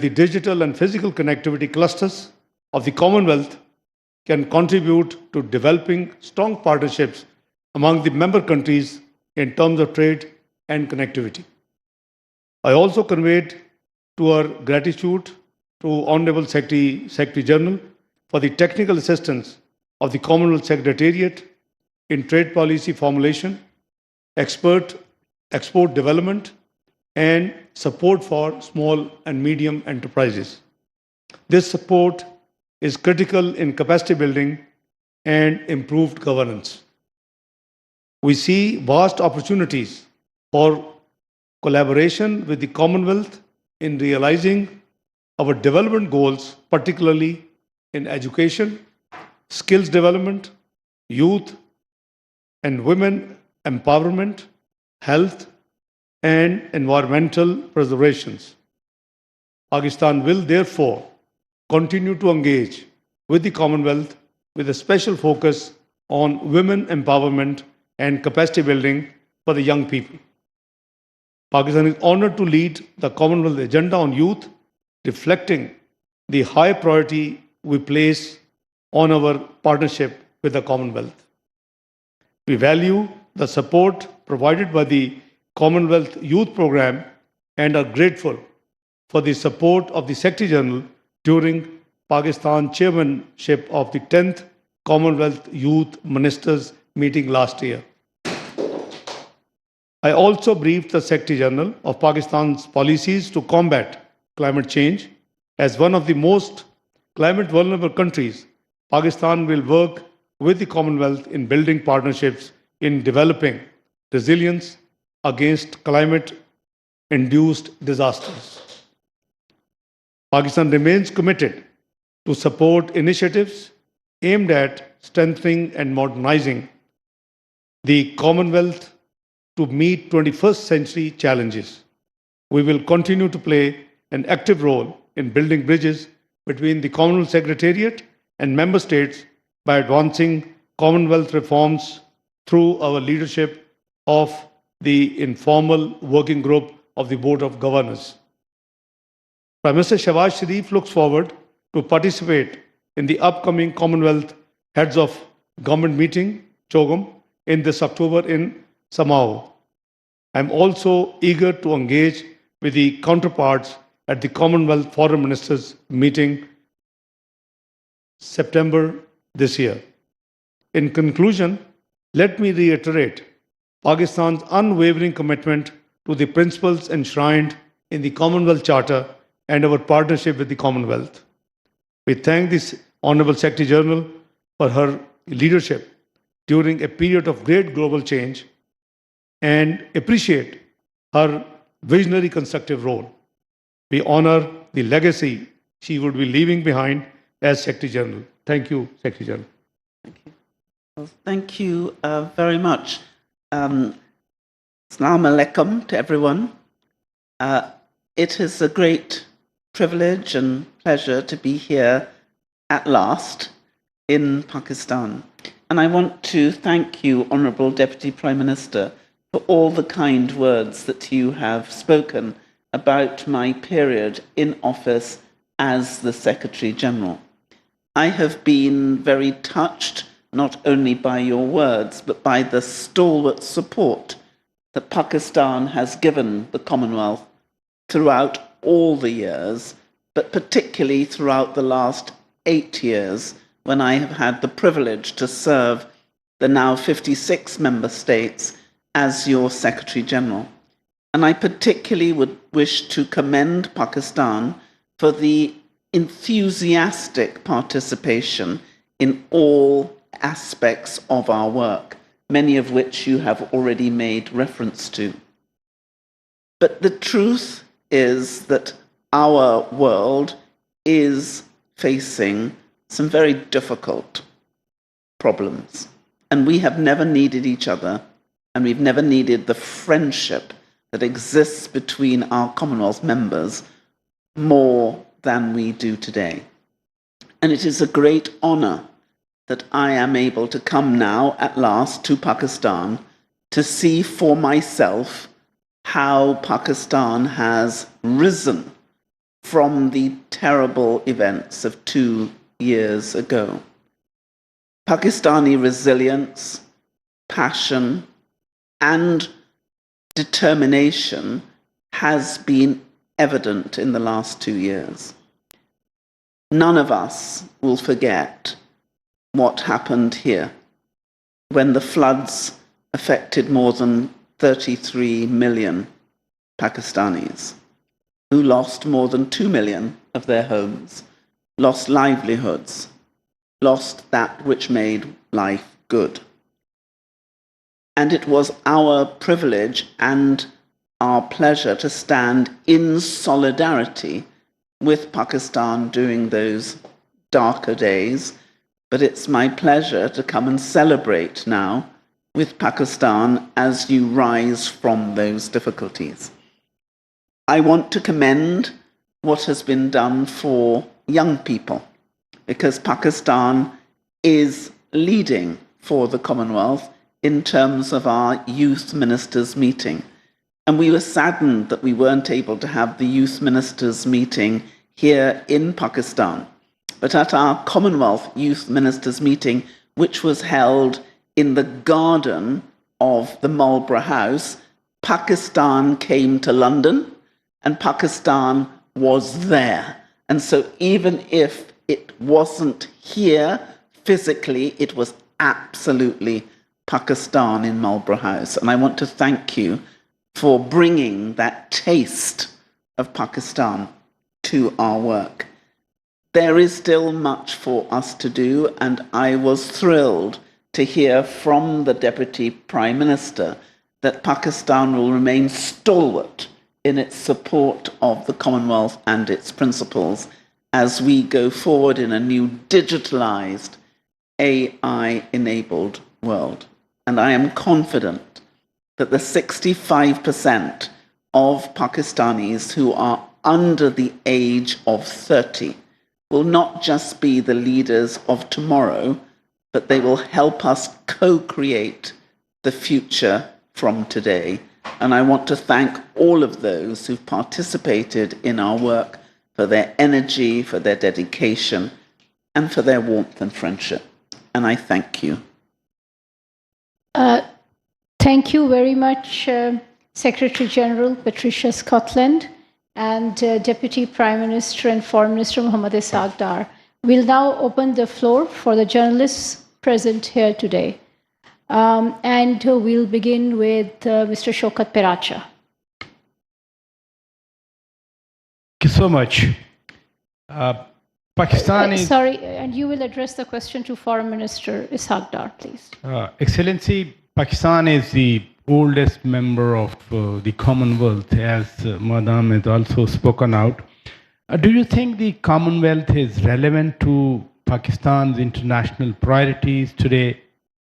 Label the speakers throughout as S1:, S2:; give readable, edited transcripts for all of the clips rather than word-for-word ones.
S1: the digital and physical connectivity clusters of the Commonwealth can contribute to developing strong partnerships among the member countries in terms of trade and connectivity. I also conveyed to our gratitude to Honorable Secretary General for the technical assistance of the Commonwealth Secretariat in trade policy formulation, export development, and support for small and medium enterprises. This support is critical in capacity building and improved governance. We see vast opportunities for collaboration with the Commonwealth in realizing our development goals, particularly in education, skills development, youth and women empowerment, health, and environmental preservations. Pakistan will therefore continue to engage with the Commonwealth with a special focus on women empowerment and capacity building for the young people. Pakistan is honored to lead the Commonwealth agenda on youth, reflecting the high priority we place on our partnership with the Commonwealth. We value the support provided by the Commonwealth Youth Programme and are grateful for the support of the Secretary General during Pakistan chairmanship of the 10th Commonwealth Youth Ministers meeting last year. I also briefed the Secretary General of Pakistan's policies to combat climate change. As one of the most climate vulnerable countries, Pakistan will work with the Commonwealth in building partnerships in developing resilience against climate-induced disasters. Pakistan remains committed to support initiatives aimed at strengthening and modernizing the Commonwealth to meet 21st century challenges. We will continue to play an active role in building bridges between the Commonwealth Secretariat and member states by advancing Commonwealth reforms through our leadership of the informal working group of the Board of Governors. Prime Minister Shehbaz Sharif looks forward to participate in the upcoming Commonwealth Heads of Government meeting, CHOGM, in this October in Samoa. I am also eager to engage with the counterparts at the Commonwealth Foreign Ministers meeting September this year. In conclusion, let me reiterate Pakistan's unwavering commitment to the principles enshrined in the Commonwealth Charter and our partnership with the Commonwealth. We thank this Honorable Secretary General for her leadership during a period of great global change and appreciate her visionary constructive role. We honor the legacy she would be leaving behind as Secretary General. Thank you, Secretary General.
S2: Thank you. Well, thank you very much. Assalamu alaikum to everyone. It is a great privilege and pleasure to be here at last in Pakistan. And I want to thank you, Honourable Deputy Prime Minister, for all the kind words that you have spoken about my period in office as the Secretary General. I have been very touched not only by your words, but by the stalwart support that Pakistan has given the Commonwealth throughout all the years, but particularly throughout the last 8 years, when I have had the privilege to serve the now 56 member states as your Secretary General. And I particularly would wish to commend Pakistan for the enthusiastic participation in all aspects of our work, many of which you have already made reference to. But the truth is that our world is facing some very difficult problems, and we have never needed each other, and we've never needed the friendship that exists between our Commonwealth members more than we do today. And it is a great honor that I am able to come now at last to Pakistan to see for myself how Pakistan has risen from the terrible events of 2 years ago. Pakistani resilience, passion, and determination has been evident in the last 2 years. None of us will forget what happened here when the floods affected more than 33 million Pakistanis, who lost more than 2 million of their homes, lost livelihoods, lost that which made life good. And it was our privilege and our pleasure to stand in solidarity with Pakistan during those darker days, but it's my pleasure to come and celebrate now with Pakistan as you rise from those difficulties. I want to commend what has been done for young people, because Pakistan is leading for the Commonwealth in terms of our youth ministers meeting. And we were saddened that we weren't able to have the youth ministers meeting here in Pakistan. But at our Commonwealth youth ministers meeting, which was held in the garden of the Marlborough House, Pakistan came to London and Pakistan was there. And so even if it wasn't here physically, it was absolutely Pakistan in Marlborough House. And I want to thank you for bringing that taste of Pakistan to our work. There is still much for us to do, and I was thrilled to hear from the Deputy Prime Minister that Pakistan will remain stalwart in its support of the Commonwealth and its principles as we go forward in a new digitalized, AI-enabled world. And I am confident that the 65% of Pakistanis who are under the age of 30 will not just be the leaders of tomorrow, but they will help us co-create the future from today. And I want to thank all of those who've participated in our work for their energy, for their dedication, and for their warmth and friendship. And I thank you.
S3: Thank you very much, Secretary General Patricia Scotland and Deputy Prime Minister and Foreign Minister Mohammad Ishaq Dar. We'll now open the floor for the journalists present here today. And we'll begin with Mr. Shaukat Peracha.
S4: Thank you so much. Pakistan is...
S3: Sorry, and you will address the question to Foreign Minister Ishaq Dar, please.
S4: Excellency, Pakistan is the oldest member of the Commonwealth, as Madam has also spoken out. Do you think the Commonwealth is relevant to Pakistan's international priorities today?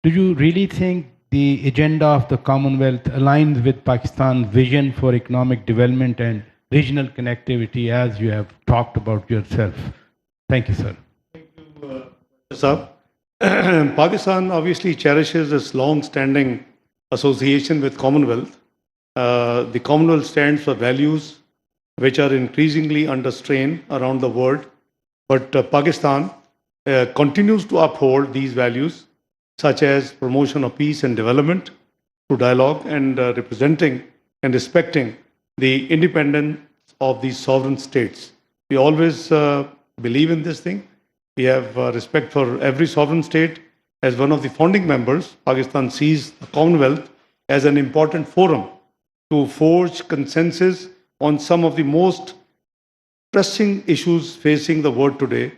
S4: Do you really think the agenda of the Commonwealth aligns with Pakistan's vision for economic development and regional connectivity, as you have talked about yourself? Thank you, sir.
S1: Thank you, sir. Pakistan obviously cherishes its long-standing association with Commonwealth. The Commonwealth stands for values which are increasingly under strain around the world. But Pakistan continues to uphold these values, such as promotion of peace and development through dialogue and representing and respecting the independence of these sovereign states. We always believe in this thing. We have respect for every sovereign state. As one of the founding members, Pakistan sees the Commonwealth as an important forum to forge consensus on some of the most pressing issues facing the world today,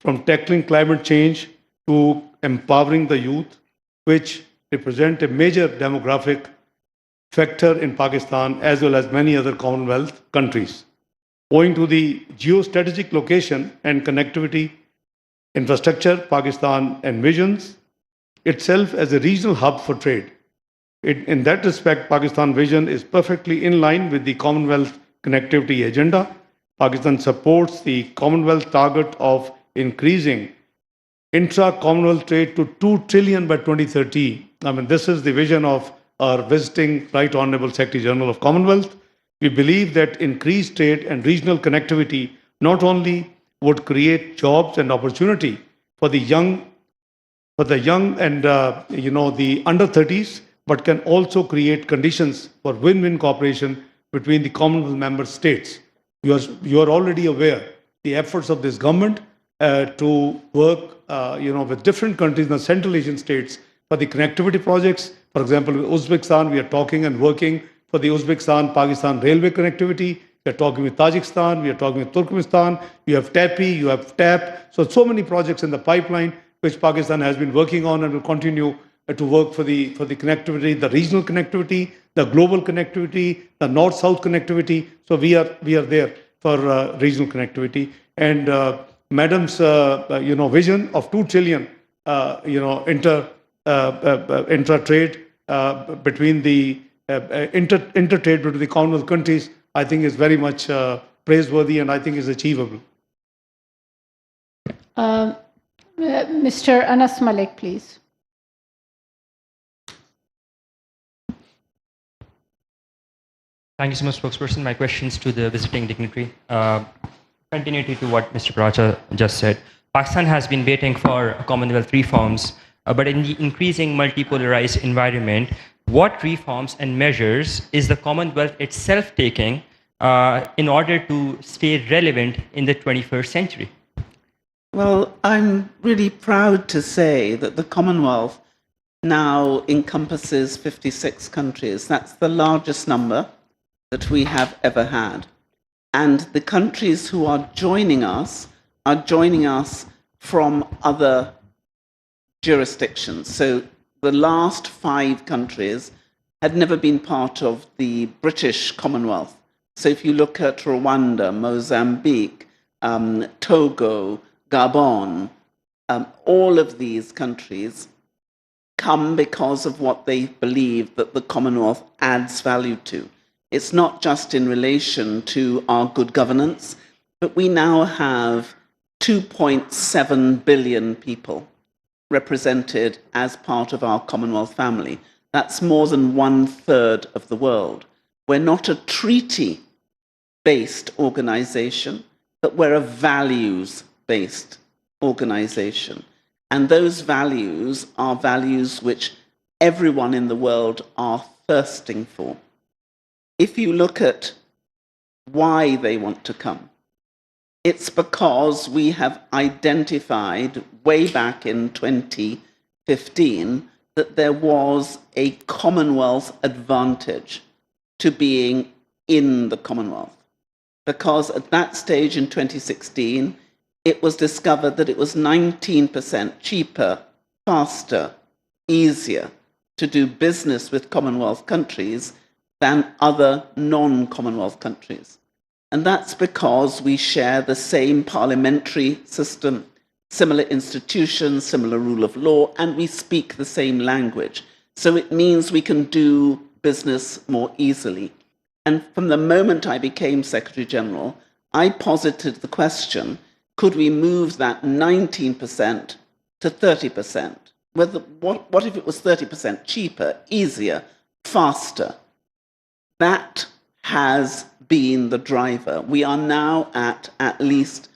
S1: from tackling climate change to empowering the youth, which represent a major demographic factor in Pakistan as well as many other Commonwealth countries. Owing to the geostrategic location and connectivity infrastructure, Pakistan envisions itself as a regional hub for trade. In that respect, Pakistan vision is perfectly in line with the Commonwealth connectivity agenda. Pakistan supports the Commonwealth target of increasing intra-Commonwealth trade to 2 trillion by 2030. This is the vision of our visiting Right Honourable Secretary General of Commonwealth. We believe that increased trade and regional connectivity not only would create jobs and opportunity for the young and the under 30s, but can also create conditions for win-win cooperation between the Commonwealth member states. You are already aware the efforts of this government to work with different countries in the Central Asian states for the connectivity projects. For example, with Uzbekistan, we are talking and working for the Uzbekistan-Pakistan railway connectivity. We are talking with Tajikistan, we are talking with Turkmenistan, you have TAPI, you have TAP. So many projects in the pipeline which Pakistan has been working on and will continue to work for the connectivity, the regional connectivity, the global connectivity, the north-south connectivity. So we are there for regional connectivity. And Madam's vision of 2 trillion intra-trade between the inter-trade between the Commonwealth countries, I think is very much praiseworthy and I think is achievable.
S3: Mr. Anas Malik, please.
S5: Thank you so much, spokesperson. My questions to the visiting dignitary. Continuity to what Mr. Pracha just said. Pakistan has been waiting for Commonwealth reforms, but in the increasing multipolarized environment, what reforms and measures is the Commonwealth itself taking in order to stay relevant in the 21st century?
S2: Well, I'm really proud to say that the Commonwealth now encompasses 56 countries. That's the largest number that we have ever had. And the countries who are joining us from other jurisdictions. So the last 5 countries had never been part of the British Commonwealth. So if you look at Rwanda, Mozambique, Togo, Gabon, all of these countries come because of what they believe that the Commonwealth adds value to. It's not just in relation to our good governance, but we now have 2.7 billion people represented as part of our Commonwealth family. That's more than 1/3 of the world. We're not a treaty-based organization, but we're a values-based organization. And those values are values which everyone in the world are thirsting for. If you look at why they want to come, it's because we have identified way back in 2015 that there was a Commonwealth advantage to being in the Commonwealth. Because at that stage in 2016, it was discovered that it was 19% cheaper, faster, easier to do business with Commonwealth countries than other non-Commonwealth countries. And that's because we share the same parliamentary system, similar institutions, similar rule of law, and we speak the same language. So it means we can do business more easily. And from the moment I became Secretary General, I posited the question, could we move that 19% to 30%? What if it was 30% cheaper, easier, faster? That has been the driver. We are now at least.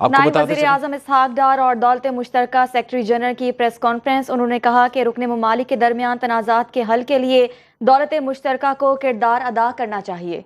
S6: नायब वज़ीर आज़म इसहाक डार और दौलत मुश्तरका secretary general की press conference. उन्होंने कहा कि रुकने ममालिक के दरमियान तनाज़ात के हल के लिए दौलत मुश्तरका को किरदार अदा करना चाहिए।